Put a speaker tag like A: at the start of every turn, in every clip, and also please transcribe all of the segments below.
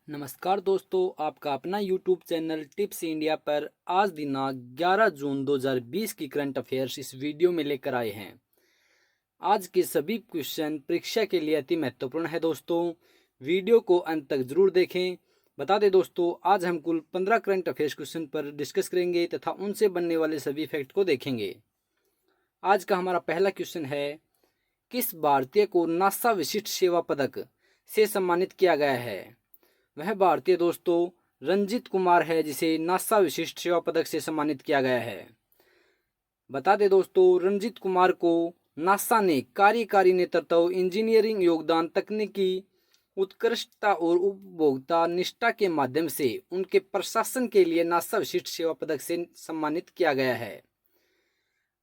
A: नमस्कार दोस्तों, आपका अपना यूट्यूब चैनल टिप्स इंडिया पर आज दिनांक 11 जून 2020 की करंट अफेयर्स इस वीडियो में लेकर आए हैं। आज के सभी क्वेश्चन परीक्षा के लिए अति महत्वपूर्ण है दोस्तों। वीडियो को अंत तक जरूर देखें। बता दें दोस्तों, आज हम कुल 15 करंट अफेयर्स क्वेश्चन पर डिस्कस करेंगे तथा उनसे बनने वाले सभी फैक्ट को देखेंगे। आज का हमारा पहला क्वेश्चन है, किस भारतीय को नासा विशिष्ट सेवा पदक से सम्मानित किया गया है? वह भारतीय दोस्तों रंजीत कुमार है, जिसे नासा विशिष्ट सेवा पदक से सम्मानित किया गया है। बता दें दोस्तों, रंजीत कुमार को नासा ने कार्यकारी नेतृत्व, इंजीनियरिंग योगदान, तकनीकी उत्कृष्टता और उपभोक्ता निष्ठा के माध्यम से उनके प्रशासन के लिए नासा विशिष्ट सेवा पदक से सम्मानित किया गया है।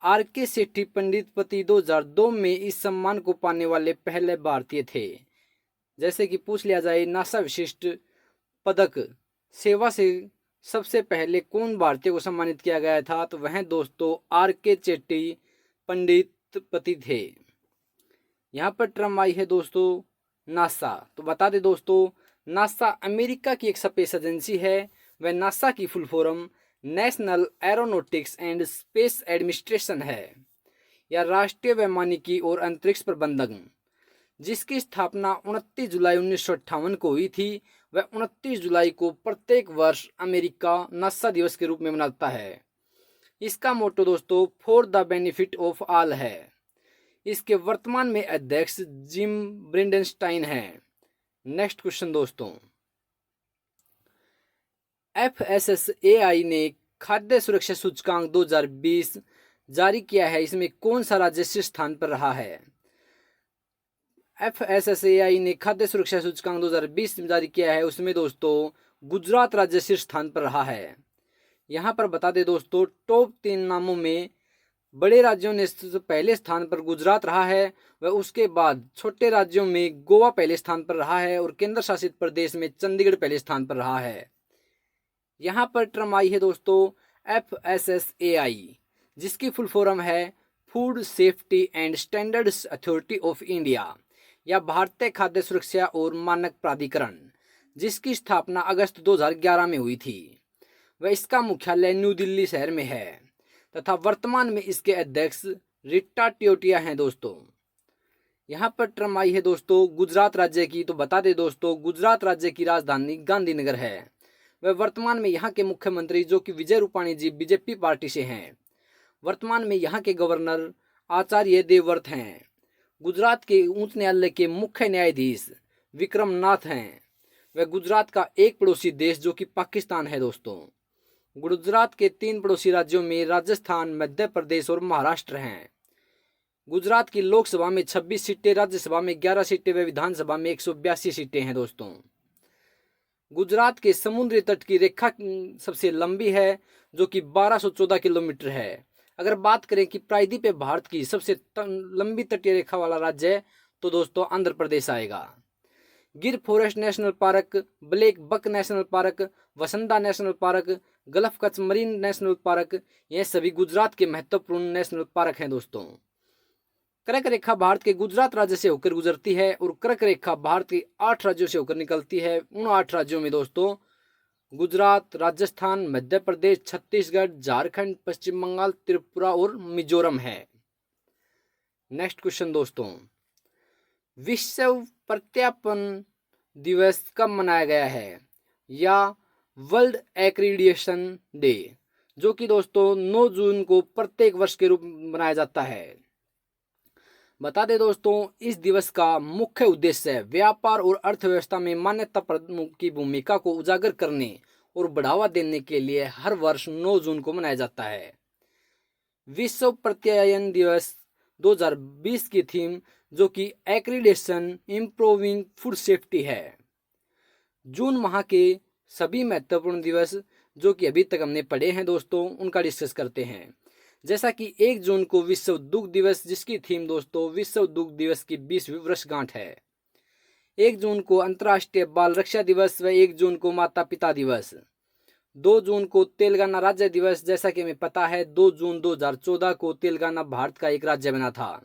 A: आर के सेठी पंडितपति 2002 में इस सम्मान को पाने वाले पहले भारतीय थे। जैसे कि पूछ लिया जाए, नासा विशिष्ट पदक सेवा से सबसे पहले कौन भारतीय को सम्मानित किया गया था, तो वह दोस्तों आर के चेट्टी पंडितपति थे। यहाँ पर टर्म आई है दोस्तों नासा। तो बता दें दोस्तों, नासा अमेरिका की एक स्पेस एजेंसी है। वह नासा की full form national aeronautics and space administration है, या राष्ट्रीय वैमानिकी और अंतरिक्ष प्रबंधन, जिसकी स्थापना 29 जुलाई 1958 को हुई थी। वह 29 जुलाई को प्रत्येक वर्ष अमेरिका नासा दिवस के रूप में मनाता है। इसका मोटो दोस्तों for the benefit of all है। इसके वर्तमान में अध्यक्ष जिम ब्रिंडनस्टाइन हैं। नेक्स्ट क्वेश्चन दोस्तों, FSSAI ने खाद्य सुरक्षा सूचकांक 2020 जारी किया है। इसमें कौन सा राज्य शीर्ष स्थान पर रहा है? FSSAI ने खाद्य सुरक्षा सूचकांक 2020 जारी किया है, उसमें दोस्तों गुजरात राज्य शीर्ष स्थान पर रहा है। यहाँ पर बता दें दोस्तों, टॉप 3 नामों में बड़े राज्यों ने पहले स्थान पर गुजरात रहा है, वह उसके बाद छोटे राज्यों में गोवा पहले स्थान पर रहा है और केंद्र शासित प्रदेश में चंडीगढ़ पहले स्थान पर रहा है। यहाँ पर टर्म आई है दोस्तों FSSAI, जिसकी फुल फॉर्म है food safety and standards authority of India, या भारतीय खाद्य सुरक्षा और मानक प्राधिकरण, जिसकी स्थापना अगस्त 2011 में हुई थी। वह इसका मुख्यालय न्यू दिल्ली शहर में है तथा वर्तमान में इसके अध्यक्ष रिट्टा टियोटिया हैं दोस्तों। यहाँ पर टर्म आई है दोस्तों गुजरात राज्य की। तो बता दें दोस्तों, गुजरात राज्य की राजधानी गांधीनगर है। वह वर्तमान में यहाँ के मुख्यमंत्री, जो कि विजय रूपाणी जी बीजेपी पार्टी से हैं, वर्तमान में यहाँ के गवर्नर आचार्य देवव्रत हैं। गुजरात के उच्च न्यायालय के मुख्य न्यायाधीश विक्रम नाथ हैं। वह गुजरात का एक पड़ोसी देश, जो कि पाकिस्तान है दोस्तों। गुजरात के 3 पड़ोसी राज्यों में राजस्थान, मध्य प्रदेश और महाराष्ट्र हैं। गुजरात की लोकसभा में 26 सीटें, राज्यसभा में 11 सीटें व विधानसभा में 182 सीटें हैं दोस्तों। गुजरात के समुद्री तट की रेखा सबसे लंबी है, जो कि 1214 किलोमीटर है। अगर बात करें कि प्रायद्वीपीय भारत की सबसे लंबी तटीय रेखा वाला राज्य है, तो दोस्तों आंध्र प्रदेश आएगा। Gir forest national park, black buck national park, वसंदा national park, gulf Kutch marine national park, ये सभी गुजरात के महत्वपूर्ण नेशनल पार्क हैं दोस्तों। कर्क रेखा भारत के गुजरात राज्य से होकर गुजरती है और कर्क रेखा भारत के 8 राज्यों से होकर निकलती है। उन 8 राज्यों में दोस्तों गुजरात, राजस्थान, मध्य प्रदेश, छत्तीसगढ़, झारखंड, पश्चिम बंगाल, त्रिपुरा और मिजोरम है। नेक्स्ट क्वेश्चन दोस्तों, विश्व प्रत्यार्पण दिवस कब मनाया गया है, या वर्ल्ड एक्रीडिएशन डे, जो कि दोस्तों 9 जून को प्रत्येक वर्ष के रूप में मनाया जाता है। बता दें दोस्तों, इस दिवस का मुख्य उद्देश्य व्यापार और अर्थव्यवस्था में मान्यता की भूमिका को उजागर करने और बढ़ावा देने के लिए हर वर्ष 9 जून को मनाया जाता है। विश्व प्रत्यायन दिवस 2020 की थीम, जो कि एक्रीडेशन इम्प्रूविंग फूड सेफ्टी है। जून माह के सभी महत्वपूर्ण दिवस जो कि अभी तक हमने पढ़े हैं दोस्तों, उनका डिस्कस करते हैं। जैसा कि 1 जून को विश्व दुग्ध दिवस, जिसकी थीम दोस्तों विश्व दुग्ध दिवस की 20वीं वर्षगांठ है। 1 जून को अंतर्राष्ट्रीय बाल रक्षा दिवस व 1 जून को माता पिता दिवस। 2 जून को तेलंगाना राज्य दिवस, जैसा कि हमें पता है 2 जून 2014 को तेलंगाना भारत का एक राज्य बना था।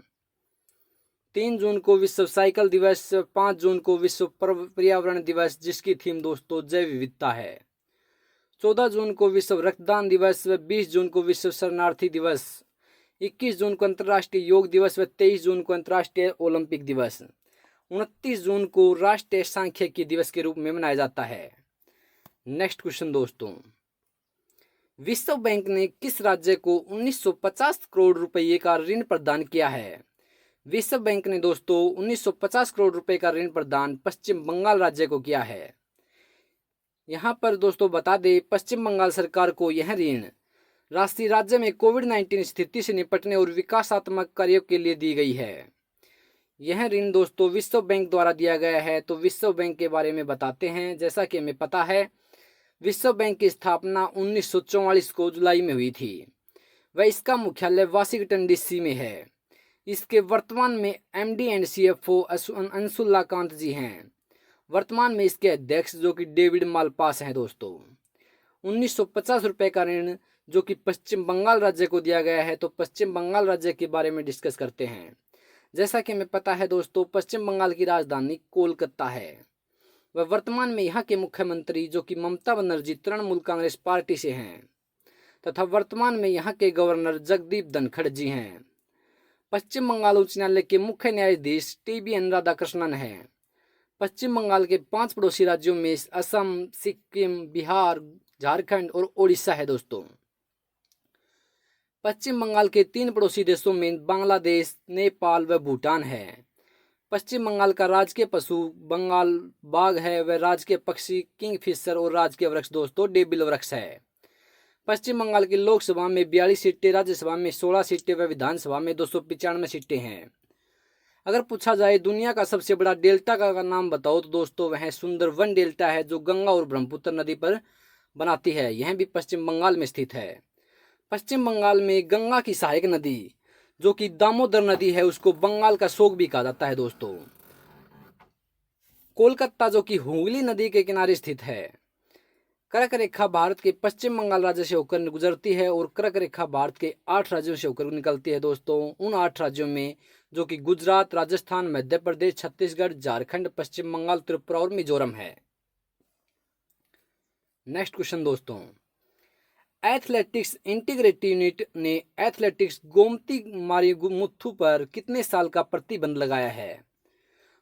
A: 3 जून को विश्व साइकिल दिवस, 5 जून को विश्व पर्यावरण दिवस जिसकी थीम दोस्तों जैव विविधता है। 14 जून को विश्व रक्तदान दिवस व 20 जून को विश्व शरणार्थी दिवस, 21 जून को अंतर्राष्ट्रीय योग दिवस व 23 जून को अंतर्राष्ट्रीय ओलंपिक दिवस, 29 जून को राष्ट्रीय सांख्यिकी दिवस के रूप में मनाया जाता है। नेक्स्ट क्वेश्चन दोस्तों, विश्व बैंक ने किस राज्य को 1950 करोड़ रुपए का ऋण प्रदान किया है? विश्व बैंक ने दोस्तों 1950 करोड़ रुपए का ऋण प्रदान पश्चिम बंगाल राज्य को किया है। यहाँ पर दोस्तों बता दें, पश्चिम बंगाल सरकार को यह ऋण राष्ट्रीय राज्य में कोविड-19 स्थिति से निपटने और विकासात्मक कार्यों के लिए दी गई है। यह ऋण दोस्तों विश्व बैंक द्वारा दिया गया है। तो विश्व बैंक के बारे में बताते हैं। जैसा कि हमें पता है, विश्व बैंक की स्थापना 1944 को जुलाई में हुई थी व इसका मुख्यालय वाशिंगटन डीसी में है। इसके वर्तमान में एमडी एंड सीएफओ अंशुल्ला कांत जी हैं। वर्तमान में इसके अध्यक्ष जो कि डेविड मालपास हैं। दोस्तों 1950 रुपए का ऋण जो कि पश्चिम बंगाल राज्य को दिया गया है। तो पश्चिम बंगाल राज्य के बारे में डिस्कस करते हैं। जैसा कि हमें पता है दोस्तों, पश्चिम बंगाल की राजधानी कोलकाता है वह वर्तमान में यहाँ के मुख्यमंत्री जो कि ममता बनर्जी तृणमूल कांग्रेस पार्टी से हैं तथा वर्तमान में यहाँ के गवर्नर जगदीप धनखड़ जी हैं। पश्चिम बंगाल उच्च न्यायालय के मुख्य न्यायाधीश TBN राधाकृष्णन हैं। पश्चिम बंगाल के 5 पड़ोसी राज्यों में असम, सिक्किम, बिहार, झारखंड और ओडिशा है। दोस्तों पश्चिम बंगाल के 3 पड़ोसी देशों में बांग्लादेश, नेपाल व भूटान है। पश्चिम बंगाल का राजकीय पशु बंगाल बाघ है व राजकीय पक्षी किंगफिशर और राजकीय वृक्ष दोस्तों डेबिल वृक्ष है। पश्चिम बंगाल की लोकसभा में 42 सीटें, राज्यसभा में 16 सीटें व विधानसभा में 295 सीटें हैं। अगर पूछा जाए दुनिया का सबसे बड़ा डेल्टा का नाम बताओ तो दोस्तों वह सुंदरवन डेल्टा है जो गंगा और ब्रह्मपुत्र नदी पर बनाती है। यह भी पश्चिम बंगाल में स्थित है। पश्चिम बंगाल में गंगा की सहायक नदी जो कि दामोदर नदी है उसको बंगाल का शोक भी कहा जाता है। दोस्तों कोलकाता जो कि हुगली नदी के किनारे स्थित है। कर्क रेखा भारत के पश्चिम बंगाल राज्य से होकर गुजरती है और कर्क रेखा भारत के 8 राज्यों से होकर निकलती है। दोस्तों उन 8 राज्यों में जो कि गुजरात, राजस्थान, मध्य प्रदेश, छत्तीसगढ़, झारखंड, पश्चिम बंगाल, त्रिपुरा और मिजोरम है। नेक्स्ट क्वेश्चन दोस्तों, एथलेटिक्स इंटीग्रेटेड यूनिट ने एथलेटिक्स गोमती मारीमुथु पर कितने साल का प्रतिबंध लगाया है?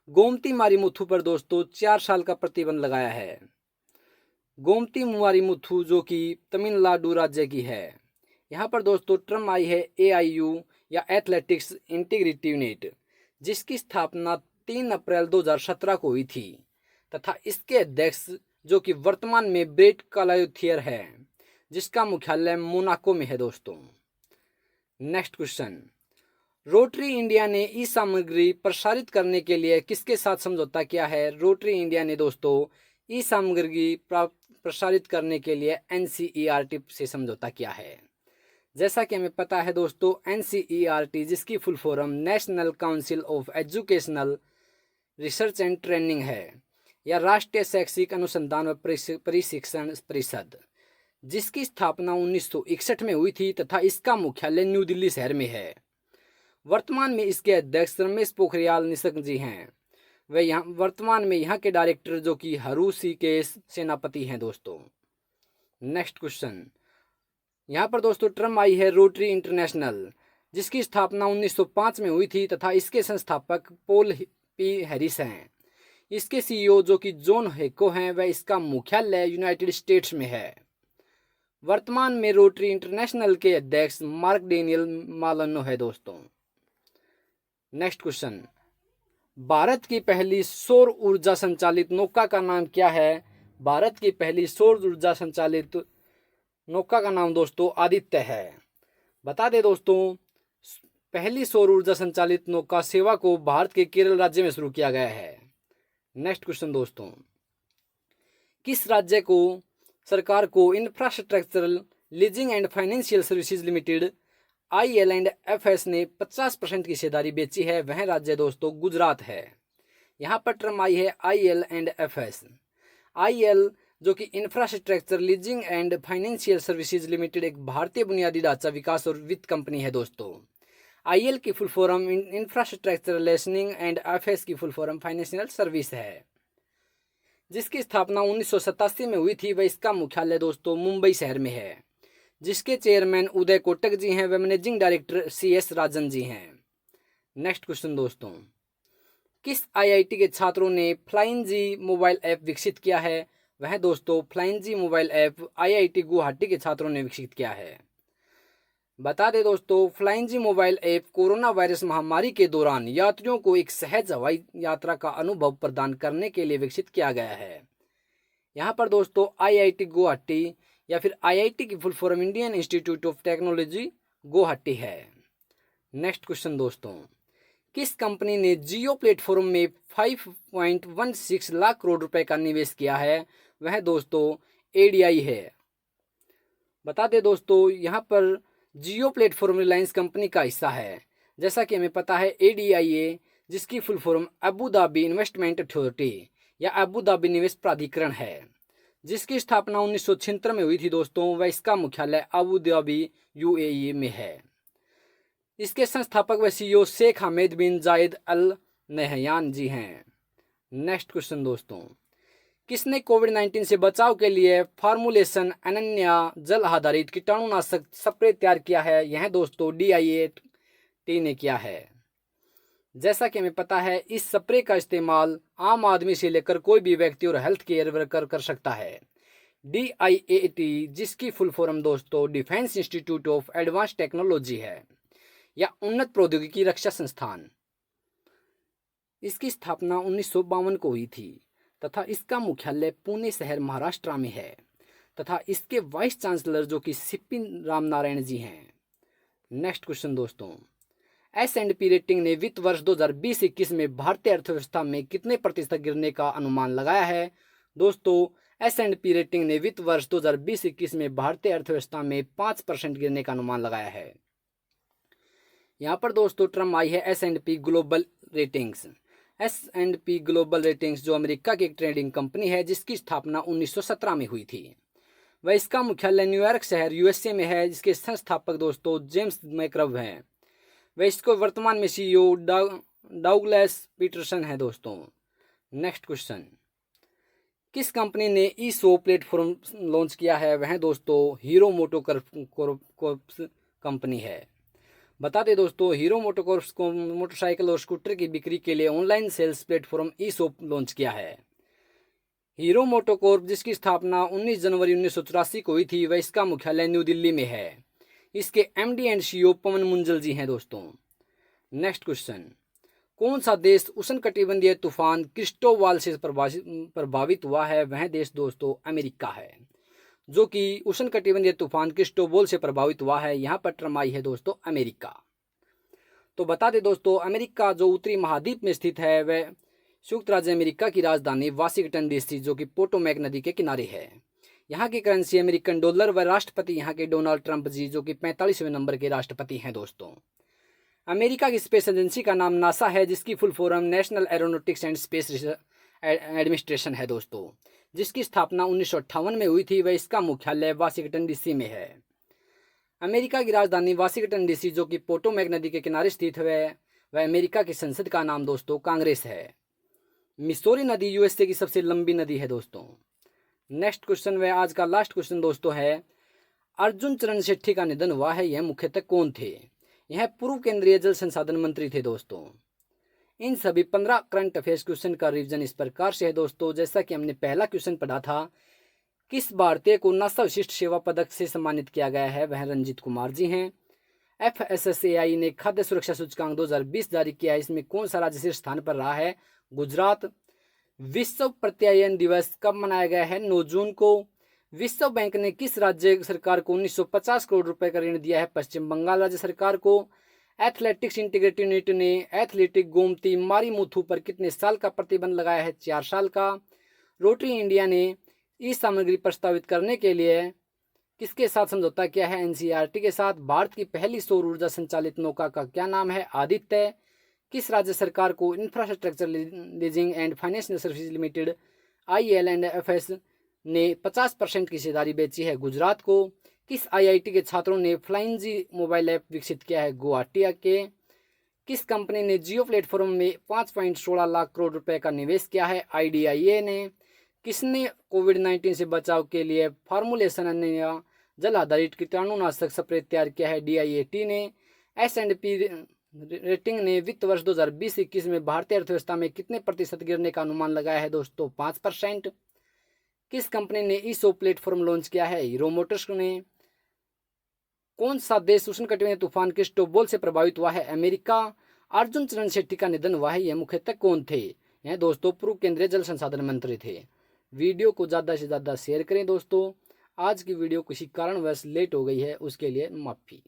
A: गोमती मारीमुथु पर दोस्तों 4 साल का प्रतिबंध लगाया है। गोमती मारीमुथु जो कि तमिलनाडु राज्य की है। यहाँ पर दोस्तों टर्म आई है AIU या एथलेटिक्स इंटीग्रिटी यूनिट जिसकी स्थापना 3 अप्रैल 2017 को हुई थी तथा इसके अध्यक्ष जो कि वर्तमान में ब्रेट कालायुथियर है जिसका मुख्यालय मोनाको में है। दोस्तों नेक्स्ट क्वेश्चन, रोटरी इंडिया ने ई सामग्री प्रसारित करने के लिए किसके साथ समझौता किया है? रोटरी इंडिया ने दोस्तों ई सामग्री प्रसारित करने के लिए NCERT से समझौता किया है। जैसा कि हमें पता है दोस्तों, NCERT जिसकी full form national council of educational research and training है या राष्ट्रीय शैक्षिक अनुसंधान व प्रशिक्षण परिषद जिसकी स्थापना 1961 में हुई थी तथा इसका मुख्यालय न्यू दिल्ली शहर में है। वर्तमान में इसके अध्यक्ष रमेश पोखरियाल निशंक जी हैं। वे यहाँ वर्तमान में यहाँ के डायरेक्टर जो कि ऋषिकेश सेनापति हैं। दोस्तों नेक्स्ट क्वेश्चन, यहाँ पर दोस्तों टर्म आई है रोटरी इंटरनेशनल जिसकी स्थापना 1905 में हुई थी तथा इसके संस्थापक पॉल P हैरिस हैं। इसके CEO जो कि जॉन हेको हैं वह इसका मुख्यालय यूनाइटेड स्टेट्स में है। वर्तमान में रोटरी इंटरनेशनल के अध्यक्ष मार्क डेनियल मालनो है। दोस्तों नेक्स्ट क्वेश्चन, भारत की पहली सौर ऊर्जा संचालित नौका का नाम क्या है? भारत की पहली सौर ऊर्जा संचालित नौका का नाम दोस्तों आदित्य है। बता दें दोस्तों, पहली सौर ऊर्जा संचालित नौका सेवा को भारत के केरल राज्य में शुरू किया गया है। नेक्स्ट क्वेश्चन दोस्तों, किस राज्य को सरकार को infrastructural leasing and financial services limited IL&FS ने 50% की हिस्सेदारी बेची है? वह राज्य दोस्तों गुजरात है। यहाँ पर टर्म आई है IL&FS। IL जो कि infrastructure leasing and financial services limited एक भारतीय बुनियादी ढांचा विकास और वित्त कंपनी है। दोस्तों IL की full form infrastructure listening and FS की फुल फॉर्म फाइनेंशियल सर्विस है, जिसकी स्थापना 1987 में हुई थी। वह इसका मुख्यालय दोस्तों मुंबई शहर में है, जिसके चेयरमैन उदय कोटक जी हैं, व managing director CS Rajan ji हैं। नेक्स्ट क्वेश्चन दोस्तों, किस IIT के छात्रों ने फ्लाइंग जी मोबाइल ऐप विकसित किया है? वह दोस्तों फ्लाइंग जी मोबाइल ऐप IIT गुवाहाटी के छात्रों ने विकसित किया है। बता दें दोस्तों, फ्लाइंग जी मोबाइल ऐप कोरोना वायरस महामारी के दौरान यात्रियों को एक सहज हवाई यात्रा का अनुभव प्रदान करने के लिए विकसित किया गया है। यहाँ पर दोस्तों IIT गुवाहाटी या फिर IIT की full form Indian institute of technology Guwahati है। नेक्स्ट क्वेश्चन दोस्तों, किस कंपनी ने जियो प्लेटफॉर्म में 5.16 लाख करोड़ रुपए का निवेश किया है? वह दोस्तों ADI है। बता दें दोस्तों, यहाँ पर जियो प्लेटफॉर्म रिलायंस कंपनी का हिस्सा है। जैसा कि हमें पता है ADIA, जिसकी full form Abu Dhabi investment authority या अबू धाबी निवेश प्राधिकरण है, जिसकी स्थापना 1976 में हुई थी दोस्तों। वह इसका मुख्यालय अबू धाबी UAE में है। इसके संस्थापक व CEO शेख हामिद बिन जायद अल नहयान जी हैं। नेक्स्ट क्वेश्चन दोस्तों, किसने कोविड-19 से बचाव के लिए फार्मूलेशन अनन्या जल आधारित कीटाणुनाशक स्प्रे तैयार किया है? यह दोस्तों DIAT ने किया है। जैसा कि हमें पता है, इस स्प्रे का इस्तेमाल आम आदमी से लेकर कोई भी व्यक्ति और हेल्थ केयर वर्कर कर सकता है। DIAT, जिसकी फुल फॉर्म दोस्तों defence institute of advance technology है या उन्नत प्रौद्योगिकी रक्षा संस्थान, इसकी स्थापना 1952 को हुई थी तथा इसका मुख्यालय पुणे शहर महाराष्ट्र में है तथा इसके वाइस चांसलर जो कि CP रामनारायण जी हैं। नेक्स्ट क्वेश्चन दोस्तों, S&P रेटिंग ने वित्त वर्ष 2020-21 में भारतीय अर्थव्यवस्था में कितने प्रतिशत गिरने का अनुमान लगाया है? दोस्तों S&P रेटिंग ने वित्त वर्ष 2020-21 में भारतीय अर्थव्यवस्था में 5% गिरने का अनुमान लगाया है। यहाँ पर दोस्तों टर्म आई है S&P global ratings. S&P global ratings जो अमेरिका की एक ट्रेडिंग कंपनी है, जिसकी स्थापना 1917 में हुई थी। वह इसका मुख्यालय न्यूयॉर्क शहर USA में है, जिसके संस्थापक दोस्तों जेम्स मैक्रव हैं। वह इसको वर्तमान में CEO डाउगलस पीटरसन है दोस्तों। नेक्स्ट क्वेश्चन, किस कंपनी ने eShop प्लेटफॉर्म लॉन्च किया है? वह दोस्तों हीरो मोटोकॉर्प कंपनी है। बता दें दोस्तों, हीरो मोटोकॉर्प को मोटरसाइकिल और स्कूटर की बिक्री के लिए online sales platform eShop launch किया है। हीरो मोटोकॉर्प, जिसकी स्थापना 19 जनवरी 1984 को हुई थी, वह इसका मुख्यालय न्यू दिल्ली में है। इसके MD एंड CEO पवन मुंजल जी हैं दोस्तों। नेक्स्ट क्वेश्चन, कौन सा देश उष्णकटिबंधीय तूफान क्रिस्टोबाल से प्रभावित हुआ है? वह देश दोस्तों अमेरिका है, जो कि उष्णकटिबंधीय तूफान क्रिस्टोबाल से प्रभावित हुआ है। यहाँ पर टर्म आई है दोस्तों अमेरिका। तो बता दें दोस्तों, अमेरिका जो उत्तरी महाद्वीप में स्थित है, वह संयुक्त राज्य अमेरिका की राजधानी वाशिंगटन DC जो कि पोटोमैक नदी के किनारे है। यहाँ की करेंसी अमेरिकन डॉलर व राष्ट्रपति यहाँ के डोनाल्ड ट्रंप जी जो कि 45वें नंबर के राष्ट्रपति हैं दोस्तों। अमेरिका की स्पेस एजेंसी का नाम नासा है, जिसकी full form national aeronautics and space administration है दोस्तों, जिसकी स्थापना 1958 में हुई थी। वह इसका मुख्यालय वाशिंगटन DC में है। अमेरिका की राजधानी वाशिंगटन DC जो कि पोटोमैक नदी के किनारे स्थित है। वह अमेरिका की संसद का नाम दोस्तों कांग्रेस है। मिसौरी नदी USA की सबसे लंबी नदी है दोस्तों। नेक्स्ट क्वेश्चन व आज का लास्ट क्वेश्चन दोस्तों है, अर्जुन चरण शेट्टी का निधन हुआ है, यह मुख्यतः कौन थे? यह पूर्व केंद्रीय जल संसाधन मंत्री थे दोस्तों। इन सभी 15 करंट अफेयर्स क्वेश्चन का रिवीजन इस प्रकार से है दोस्तों। जैसा कि हमने पहला क्वेश्चन पढ़ा था, किस भारतीय को नासा विशिष्ट सेवा पदक से सम्मानित किया गया है? वह रंजीत कुमार जी हैं। FSSAI ने खाद्य सुरक्षा सूचकांक 2020 जारी किया है, इसमें कौन सा राज्य शीर्ष स्थान पर रहा है? गुजरात। विश्व प्रत्यायन दिवस कब मनाया गया है? 9 जून को। विश्व बैंक ने किस राज्य सरकार को 1950 करोड़ रुपए का ऋण दिया है? पश्चिम बंगाल राज्य सरकार को। एथलेटिक्स इंटीग्रेटेड यूनिट ने एथलेटिक गोमती मारीमुथु पर कितने साल का प्रतिबंध लगाया है? 4 साल का। रोटरी इंडिया ने ई सामग्री प्रस्तावित करने के लिए किसके साथ समझौता किया है? NCERT के साथ। भारत की पहली सौर ऊर्जा संचालित नौका का क्या नाम है? आदित्य। किस राज्य सरकार को infrastructure leasing and financial services limited IL&FS ने 50% की हिस्सेदारी बेची है? गुजरात को। किस IIT के छात्रों ने फ्लाइंग जी मोबाइल ऐप विकसित किया है? गुवाहाटी के। किस कंपनी ने जियो प्लेटफॉर्म में 5.16 लाख करोड़ रुपए का निवेश किया है? IDIA ने। किसने कोविड-19 से बचाव के लिए फार्मुलेशन या जल आधारित कीटाणुनाशक स्प्रे तैयार किया है? DIAT ने। S&P रेटिंग ने वित्त वर्ष 2020-21 में भारतीय अर्थव्यवस्था में कितने प्रतिशत गिरने का अनुमान लगाया है दोस्तों? 5%। किस कंपनी ने ईसो प्लेटफॉर्म लॉन्च किया है? हीरो मोटर्स ने। कौन सा देश उष्णकटिबंधीय तूफान क्रिस्टोबल से प्रभावित हुआ है? अमेरिका। अर्जुन चरण शेट्टी का निधन हुआ है, यह मुख्यतः कौन थे? यह दोस्तों पूर्व केंद्रीय जल संसाधन मंत्री थे। वीडियो को ज़्यादा से ज़्यादा शेयर करें दोस्तों। आज की वीडियो किसी कारणवश लेट हो गई है, उसके लिए माफ़ी।